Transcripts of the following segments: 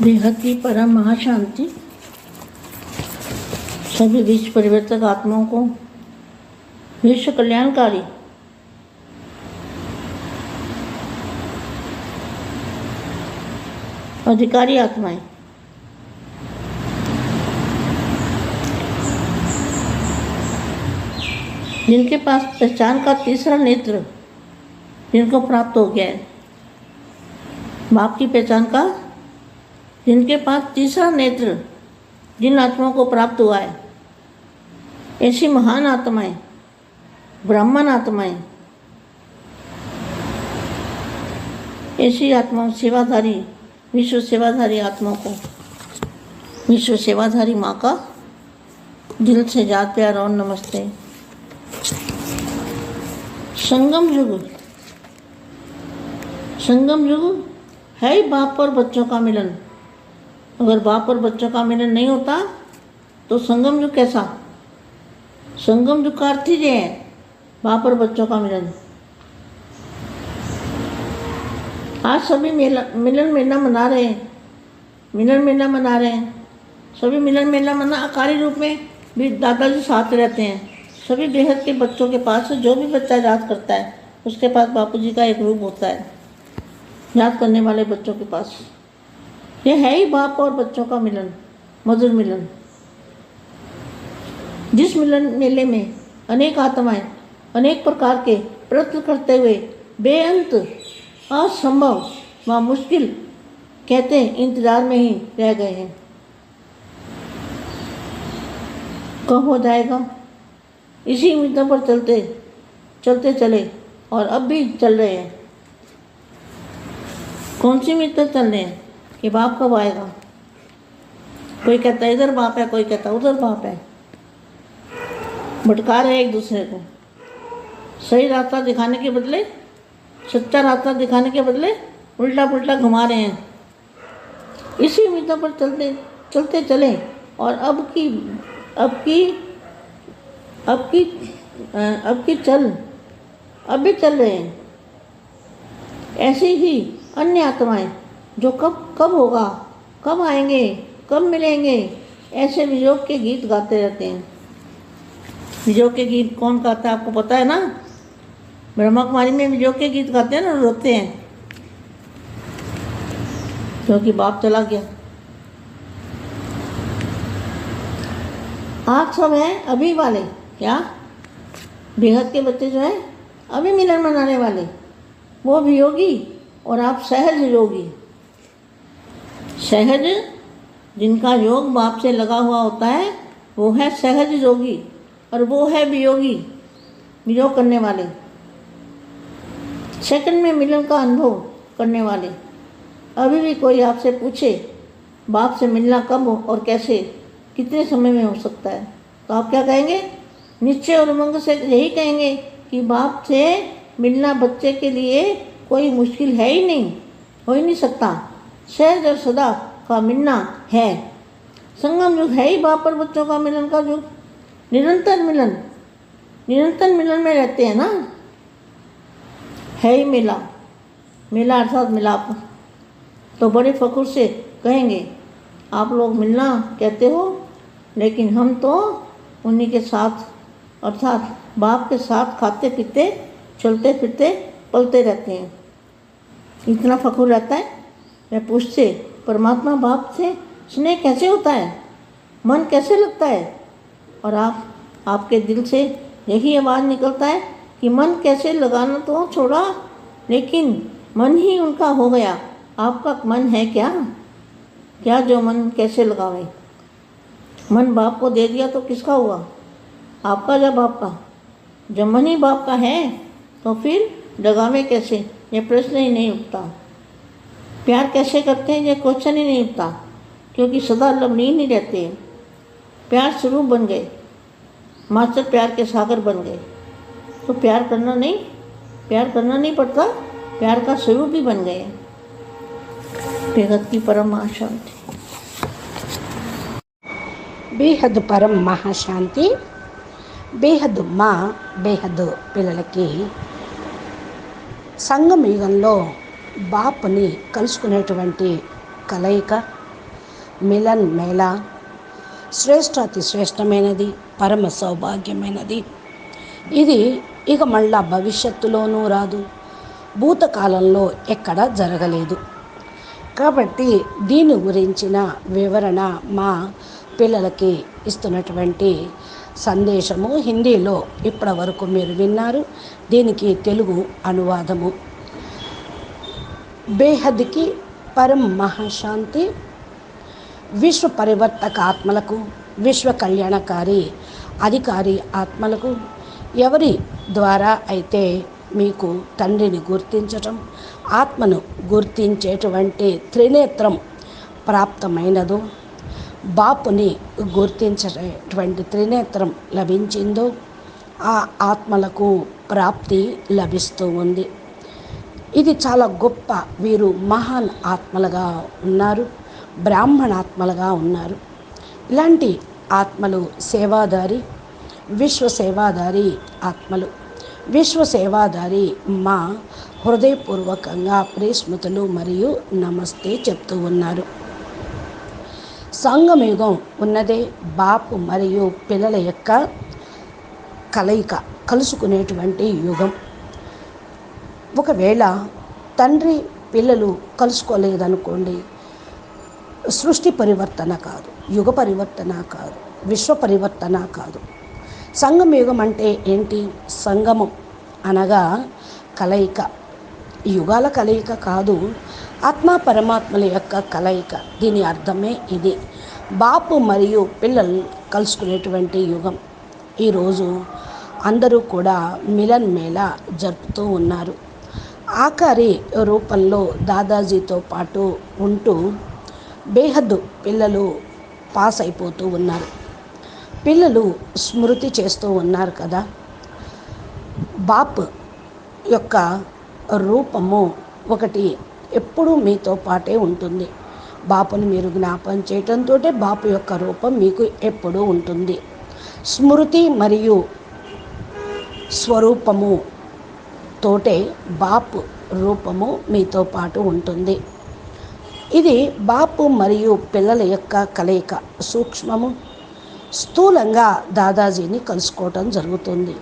बेहद की परम महाशांति सभी विश्व परिवर्तक आत्माओं को विश्व कल्याणकारी अधिकारी आत्माएं जिनके पास पहचान का तीसरा नेत्र जिनको प्राप्त हो गया है, बाप की पहचान का जिनके पास तीसरा नेत्र जिन आत्माओं को प्राप्त हुआ है, ऐसी महान आत्माएं, ब्राह्मण आत्माएं, ऐसी आत्माओं सेवाधारी विश्व सेवाधारी आत्माओं को विश्व सेवाधारी माँ का दिल से याद प्यार और नमस्ते। संगम युग है ही बाप और बच्चों का मिलन। अगर बाप और बच्चों का मिलन नहीं होता तो संगम युग कैसा? संगम युग का अर्थ ही ये है, बाप और बच्चों का मिलन। आज सभी मिलन मेला मना रहे हैं, सभी मिलन मेला मना आकारी रूप में भी दादाजी साथ रहते हैं। सभी बेहद के बच्चों के पास जो भी बच्चा याद करता है उसके पास बापूजी का एक रूप होता है, याद करने वाले बच्चों के पास। यह है ही बाप और बच्चों का मिलन, मधुर मिलन। जिस मिलन मेले में अनेक आत्माएं अनेक प्रकार के प्रयत्न करते हुए बेअंत असंभव व मुश्किल कहते इंतजार में ही रह गए हैं। कब हो जाएगा? इसी उम्मीदों पर चलते चले और अब भी चल रहे हैं। कौन सी उम्मीद पर चल रहे हैं कि बाप कब आएगा? कोई कहता है इधर बाप है, कोई कहता है उधर बाप है। भटका रहे एक दूसरे को। सही रास्ता दिखाने के बदले, सच्चा रास्ता दिखाने के बदले उल्टा पुल्टा घुमा रहे हैं। इसी उम्मीदों पर चलते चले और अब भी चल रहे हैं। ऐसी ही अन्य आत्माएं जो कब होगा, कब आएंगे, कब मिलेंगे, ऐसे वियोग के गीत गाते रहते हैं। वियोग के गीत कौन गाता है आपको पता है ना? ब्रह्मा कुमारी में वियोग के गीत गाते हैं ना, रोते हैं क्योंकि बाप चला गया। आप सब हैं अभी वाले, क्या बेहद के बच्चे जो हैं अभी मिलन मनाने वाले, वो भी योगी और आप सहज योगी। सहज जिनका योग बाप से लगा हुआ होता है वो है सहज योगी, और वो है वियोगी, वियोग करने वाले, सेकंड में मिलन का अनुभव करने वाले। अभी भी कोई आपसे पूछे बाप से मिलना कब और कैसे, कितने समय में हो सकता है, तो आप क्या कहेंगे? निश्चय और उमंग से यही कहेंगे कि बाप से मिलना बच्चे के लिए कोई मुश्किल है ही नहीं, हो ही नहीं सकता। सहज और सदा का मिलना है। संगम युग है ही बाप और बच्चों का मिलन का युग। निरंतर मिलन में रहते हैं ना। है ही मेला अर्थात मिलाप। तो बड़े फखुर से कहेंगे आप लोग मिलना कहते हो, लेकिन हम तो उन्हीं के साथ अर्थात बाप के साथ खाते पीते चलते फिरते पलते रहते हैं। इतना फखुर रहता है। मैं पूछते परमात्मा बाप से स्नेह कैसे होता है, मन कैसे लगता है? और आपके दिल से यही आवाज़ निकलता है कि मन कैसे लगाना तो छोड़ा, लेकिन मन ही उनका हो गया। आपका मन है क्या जो मन कैसे लगावे? मन बाप को दे दिया तो किसका हुआ? आपका या बाप का? जब मन ही बाप का है तो फिर लगावे कैसे, ये प्रश्न ही नहीं उठता। प्यार कैसे करते हैं ये क्वेश्चन ही नहीं उठता, क्योंकि सदा लवलीन ही रहते हैं। प्यार स्वरूप बन गए, मास्टर प्यार के सागर बन गए, तो प्यार करना नहीं पड़ता, प्यार का स्वरूप भी बन गए। बेहद की परम महाशांति। బేహద్ పరం మహాశాంతి. బేహద్ మా బేహద్ పిల్లలకి సంగమ యుగంలో బాపుని కలుసుకునేటువంటి కలయిక మిలన్ మేళా శ్రేష్టాతి శ్రేష్టమైనది, పరమ సౌభాగ్యమైనది. ఇది ఇక మళ్ళా భవిష్యత్తులోనూ రాదు, భూతకాలంలో ఎక్కడా జరగలేదు. కాబట్టి దీని గురించిన వివరణ మా పిల్లలకి ఇస్తున్నటువంటి సందేశము హిందీలో ఇప్పటి వరకు మీరు విన్నారు. దీనికి తెలుగు అనువాదము. బేహద్కి పరం మహాశాంతి. విశ్వ పరివర్తక ఆత్మలకు, విశ్వ కళ్యాణకారి అధికారి ఆత్మలకు, ఎవరి ద్వారా అయితే మీకు తండ్రిని గుర్తించటం, ఆత్మను గుర్తించేటువంటి త్రినేత్రం ప్రాప్తమైనదో, బాపుని గుర్తించేటువంటి త్రినేత్రం లభించిందో ఆ ఆత్మలకు ప్రాప్తి లభిస్తూ ఉంది. ఇది చాలా గొప్ప, వీరు మహాన్ ఆత్మలుగా ఉన్నారు, బ్రాహ్మణాత్మలుగా ఉన్నారు. ఇలాంటి ఆత్మలు సేవాదారి, విశ్వ సేవాదారి ఆత్మలు. విశ్వ సేవాదారి మా హృదయపూర్వకంగా ప్రేస్మృతులు మరియు నమస్తే చెప్తూ ఉన్నారు. సంగమయుగం ఉన్నదే బాపు మరియు పిల్లల యొక్క కలయిక, కలుసుకునేటువంటి యుగం. ఒకవేళ తండ్రి పిల్లలు కలుసుకోలేదనుకోండి, సృష్టి పరివర్తన కాదు, యుగ పరివర్తన కాదు, విశ్వ పరివర్తన కాదు. సంగమయుగం అంటే ఏంటి? సంగమం అనగా కలయిక, యుగాల కలయిక కాదు, ఆత్మ పరమాత్మల యొక్క కలయిక. దీని అర్థమే ఇది. బాపు మరియు పిల్లలు కలుసుకునేటువంటి యుగం. ఈరోజు అందరూ కూడా మిలన్ మేళా జరుపుతూ ఉన్నారు. ఆఖరి రూపంలో దాదాజీతో పాటు ఉంటూ బేహద్దు పిల్లలు పాస్ అయిపోతూ ఉన్నారు. పిల్లలు స్మృతి చేస్తూ ఉన్నారు కదా. బాప్ యొక్క రూపము ఒకటి ఎప్పుడూ మీతో పాటే ఉంటుంది. బాపుని మీరు జ్ఞాపకం చేయటంతో బాపు యొక్క రూపం మీకు ఎప్పుడూ ఉంటుంది. స్మృతి మరియు స్వరూపము తోటే బాపు రూపము మీతో పాటు ఉంటుంది. ఇది బాపు మరియు పిల్లల యొక్క కలయిక. సూక్ష్మము స్థూలంగా దాదాజీని కలుసుకోవటం జరుగుతుంది.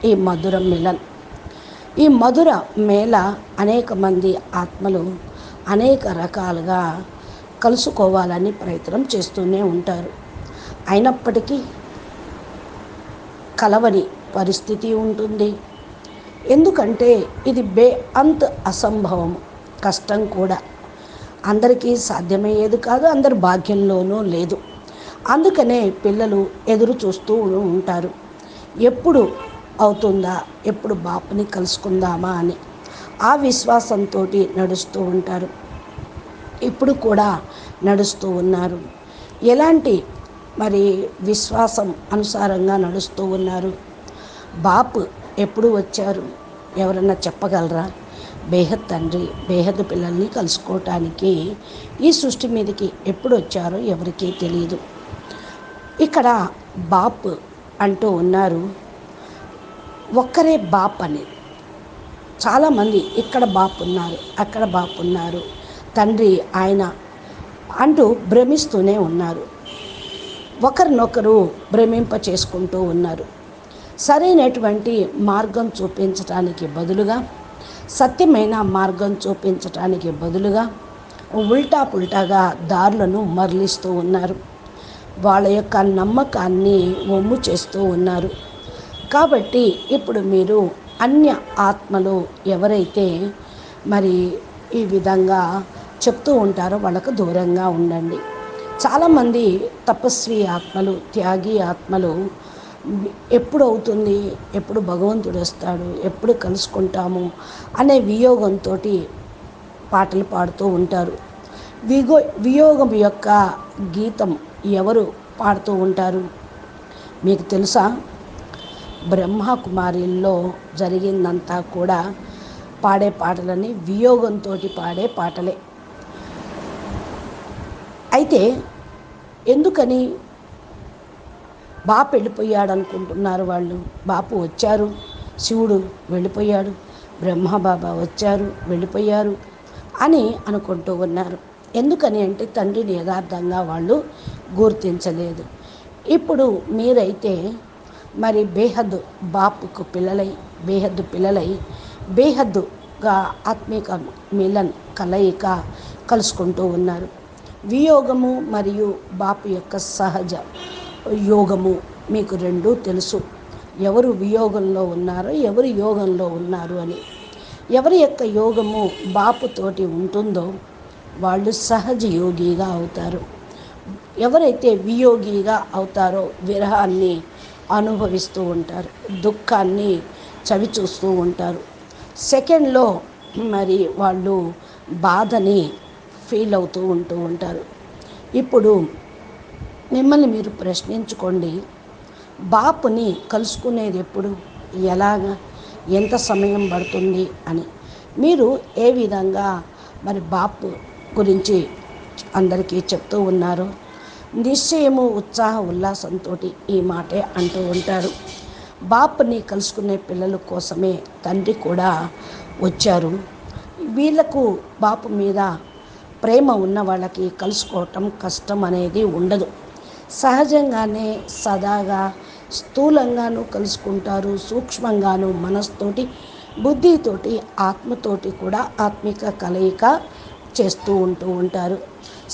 ఈ మధుర మిలన్, ఈ మధుర మేళ అనేక మంది ఆత్మలు అనేక రకాలుగా కలుసుకోవాలని ప్రయత్నం చేస్తూనే ఉంటారు. అయినప్పటికీ కలవని పరిస్థితి ఉంటుంది. ఎందుకంటే ఇది అంత అసంభవం, కష్టం కూడా. అందరికీ సాధ్యమయ్యేది కాదు, అందరి భాగ్యంలోనూ లేదు. అందుకనే పిల్లలు ఎదురు చూస్తూ ఉంటారు, ఎప్పుడు అవుతుందా, ఎప్పుడు బాపుని కలుసుకుందామా అని. ఆ విశ్వాసంతో నడుస్తూ ఉంటారు. ఇప్పుడు కూడా నడుస్తూ ఉన్నారు. ఎలాంటి మరి విశ్వాసం అనుసారంగా నడుస్తూ ఉన్నారు? బాపు ఎప్పుడు వచ్చారు? ఎవరన్నా చెప్పగలరా? బేహద్ తండ్రి బేహద్ పిల్లల్ని కలుసుకోవటానికి ఈ సృష్టి మీదకి ఎప్పుడు వచ్చారో ఎవరికీ తెలియదు. ఇక్కడ బాప్ అంటూ ఉన్నారు, ఒక్కరే బాప్ అని. చాలామంది ఇక్కడ బాప్ ఉన్నారు, అక్కడ బాప్ ఉన్నారు, తండ్రి ఆయన అంటూ భ్రమిస్తూనే ఉన్నారు. ఒకరినొకరు భ్రమింప చేసుకుంటూ ఉన్నారు. సరైనటువంటి మార్గం చూపించటానికి బదులుగా, సత్యమైన మార్గం చూపించటానికి బదులుగా ఉల్టా పుల్టాగా దారులను మరలిస్తూ ఉన్నారు. వాళ్ళ యొక్క నమ్మకాన్ని వమ్ము చేస్తూ ఉన్నారు. కాబట్టి ఇప్పుడు మీరు అన్య ఆత్మలు ఎవరైతే మరి ఈ విధంగా చెప్తూ ఉంటారో వాళ్ళకు దూరంగా ఉండండి. చాలామంది తపస్వి ఆత్మలు, త్యాగి ఆత్మలు ఎప్పుడు అవుతుంది, ఎప్పుడు భగవంతుడు వస్తాడు, ఎప్పుడు కలుసుకుంటాము అనే వియోగంతో పాటలు పాడుతూ ఉంటారు. వియోగం యొక్క గీతం ఎవరు పాడుతూ ఉంటారు మీకు తెలుసా? బ్రహ్మకుమారిల్లో జరిగిందంతా కూడా పాడే పాటలని వియోగంతో పాడే పాటలే. అయితే ఎందుకని బాపు వెళ్ళిపోయాడు అనుకుంటున్నారు వాళ్ళు? బాపు వచ్చారు, శివుడు వెళ్ళిపోయాడు, బ్రహ్మబాబా వచ్చారు, వెళ్ళిపోయారు. అని అనుకుంటూ ఉన్నారు. ఎందుకని అంటే తండ్రిని యథార్థంగా వాళ్ళు గుర్తించలేదు. ఇప్పుడు మీరైతే మరి బేహద్దు బాపుకు పిల్లలై బేహద్దుగా ఆత్మీక మిలన్ కలయిక కలుసుకుంటూ ఉన్నారు. వియోగము మరియు బాపు యొక్క సహజ యోగము మీకు రెండూ తెలుసు. ఎవరు వియోగంలో ఉన్నారో ఎవరు యోగంలో ఉన్నారు అని. ఎవరి యొక్క యోగము బాపుతోటి ఉంటుందో వాళ్ళు సహజ యోగిగా అవుతారు. ఎవరైతే వియోగిగా అవుతారో విరహాన్ని అనుభవిస్తూ ఉంటారు, దుఃఖాన్ని చవి చూస్తూ ఉంటారు. సెకండ్లో మరి వాళ్ళు బాధని ఫీల్ అవుతూ ఉంటారు. ఇప్పుడు మిమ్మల్ని మీరు ప్రశ్నించుకోండి, బాపుని కలుసుకునేది ఎప్పుడు, ఎలాగా, ఎంత సమయం పడుతుంది అని. మీరు ఏ విధంగా మరి బాపు గురించి అందరికీ చెప్తూ ఉన్నారు. నిశ్చయము ఉత్సాహ ఉల్లాసంతో ఈ మాటే అంటూ ఉంటారు. బాపుని కలుసుకునే పిల్లల కోసమే తండ్రి కూడా వచ్చారు. వీళ్ళకు బాపు మీద ప్రేమ ఉన్న వాళ్ళకి కలుసుకోవటం కష్టం అనేది ఉండదు. సహజంగానే సదాగా స్థూలంగాను కలుసుకుంటారు, సూక్ష్మంగాను మనస్తోటి బుద్ధితోటి ఆత్మతోటి కూడా ఆత్మిక కలయిక చేస్తూ ఉంటారు.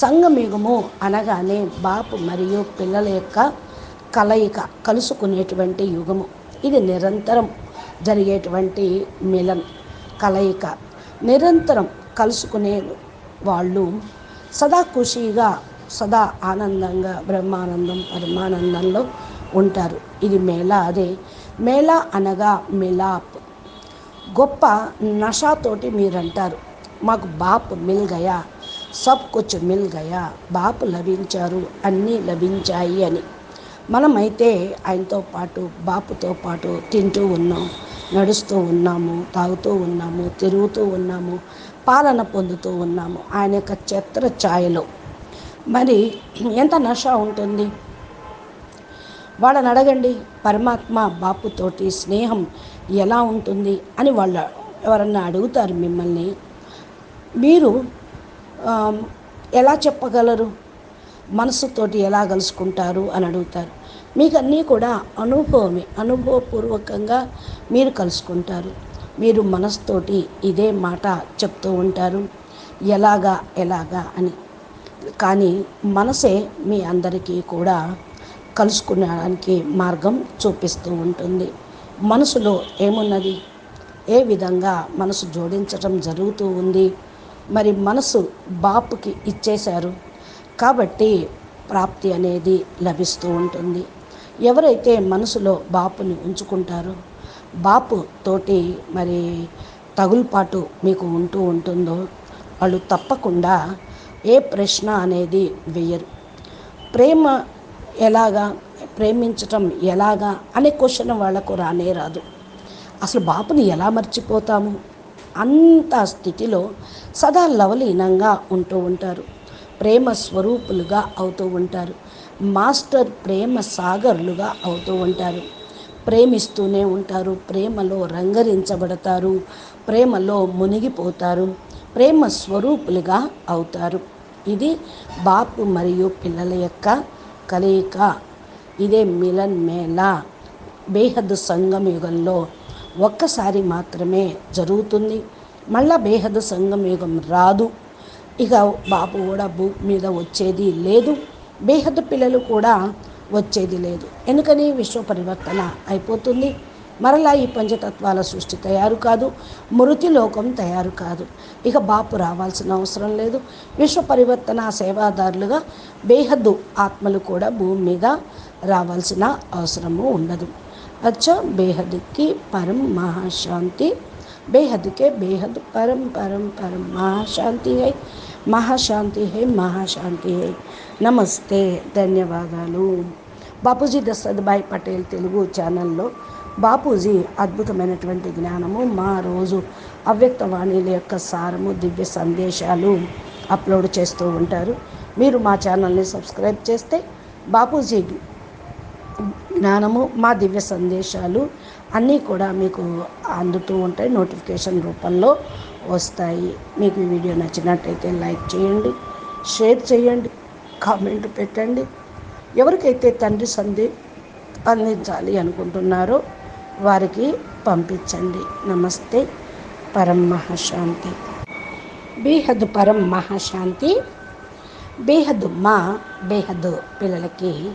సంగమయుగము అనగానే బాపు మరియు పిల్లల యొక్క కలయిక కలుసుకునేటువంటి యుగము. ఇది నిరంతరం జరిగేటువంటి మిలన్ కలయిక. నిరంతరం కలుసుకునే వాళ్ళు సదా ఖుషీగా సదా ఆనందంగా బ్రహ్మానందం పరమానందంలో ఉంటారు. ఇది మేళా. అదే మేళా అనగా మిలాప్. గొప్ప నషాతోటి మీరంటారు, మాకు బాపు మిల్ గయా, సబ్ కుచ్ మిల్ గయా, బాపు లభించారు, అన్నీ లభించాయి అని. మనమైతే ఆయనతో పాటు బాపుతో పాటు తింటూ ఉన్నాం, నడుస్తూ ఉన్నాము, తాగుతూ ఉన్నాము, తిరుగుతూ ఉన్నాము, పాలన పొందుతూ ఉన్నాము ఆయన యొక్క ఛత్ర ఛాయలో. మరి ఎంత నష ఉంటుంది వాళ్ళని అడగండి. పరమాత్మ బాపుతోటి స్నేహం ఎలా ఉంటుంది అని వాళ్ళు ఎవరన్నా అడుగుతారు మిమ్మల్ని. మీరు ఎలా చెప్పగలరు? మనసుతోటి ఎలా కలుసుకుంటారు అని అడుగుతారు. మీకు అన్నీ కూడా అనుభవమే, అనుభవపూర్వకంగా మీరు కలుసుకుంటారు. మీరు మనసుతోటి ఇదే మాట చెప్తూ ఉంటారు, ఎలాగా అని. కానీ మనసే మీ అందరికీ కూడా కలుసుకునడానికి మార్గం చూపిస్తూ ఉంటుంది. మనసులో ఏమున్నది, ఏ విధంగా మనసు జోడించటం జరుగుతూ ఉంది. మరి మనసు బాపుకి ఇచ్చేశారు కాబట్టి ప్రాప్తి అనేది లభిస్తూ ఉంటుంది. ఎవరైతే మనసులో బాపుని ఉంచుకుంటారో, బాపు తోటి మరి తగులుపాటు మీకు ఉంటుందో వాళ్ళు తప్పకుండా ఏ ప్రశ్న అనేది వేయరు. ప్రేమ ఎలాగా, ప్రేమించటం ఎలాగా అనే క్వశ్చన్ వాళ్లకు రానే రాదు. అసలు బాపుని ఎలా మర్చిపోతాము? అంత స్థితిలో సదా లవలీనంగా ఉంటూ ఉంటారు. ప్రేమ స్వరూపులుగా అవుతూ ఉంటారు. మాస్టర్ ప్రేమ సాగర్లుగా అవుతూ ఉంటారు. ప్రేమిస్తూనే ఉంటారు, ప్రేమలో రంగరించబడతారు, ప్రేమలో మునిగిపోతారు, ప్రేమ స్వరూపులుగా అవుతారు. ఇది బాపు మరియు పిల్లల యొక్క కలయిక. ఇదే మిలన్ మేళా. బేహద్దు సంగమ యుగంలో ఒక్కసారి మాత్రమే జరుగుతుంది. మళ్ళా బేహద్దు సంగమ యుగం రాదు. ఇక బాపు కూడా భూమి మీద వచ్చేది లేదు, బేహద్దు పిల్లలు కూడా వచ్చేది లేదు. ఎందుకని? విశ్వ పరివర్తన అయిపోతుంది. మరలా ఈ పంచతత్వాల సృష్టి తయారు కాదు, మృతి లోకం తయారు కాదు. ఇక బాపు రావాల్సిన అవసరం లేదు. విశ్వ పరివర్తన సేవాదారులుగా బేహద్దు ఆత్మలు కూడా భూమి మీద రావాల్సిన అవసరము ఉండదు. అచ్చా, బేహద్కి పరం మహాశాంతి. బేహద్కే బేహద్ పరం పరం పరం మహాశాంతి హై, మహాశాంతి హై, మహాశాంతి హై. నమస్తే, ధన్యవాదాలు. బాపూజీ దశరథ్ భాయ్ పటేల్ తెలుగు ఛానల్లో బాపూజీ అద్భుతమైనటువంటి జ్ఞానము, మా రోజు అవ్యక్తవాణిల యొక్క సారము, దివ్య సందేశాలు అప్లోడ్ చేస్తూ ఉంటారు. మీరు మా ఛానల్ని సబ్స్క్రైబ్ చేస్తే బాపూజీ జ్ఞానము, మా దివ్య సందేశాలు అన్నీ కూడా మీకు అందుతూ ఉంటాయి, నోటిఫికేషన్ రూపంలో వస్తాయి. మీకు ఈ వీడియో నచ్చినట్టయితే లైక్ చేయండి, షేర్ చేయండి, కామెంట్ పెట్టండి. ఎవరికైతే తండ్రి సంధి అందించాలి అనుకుంటున్నారో వారికి పంపించండి. నమస్తే. పరం మహాశాంతి. బేహద్ పరం మహాశాంతి. బేహద్ మా బేహద్ పిల్లలకి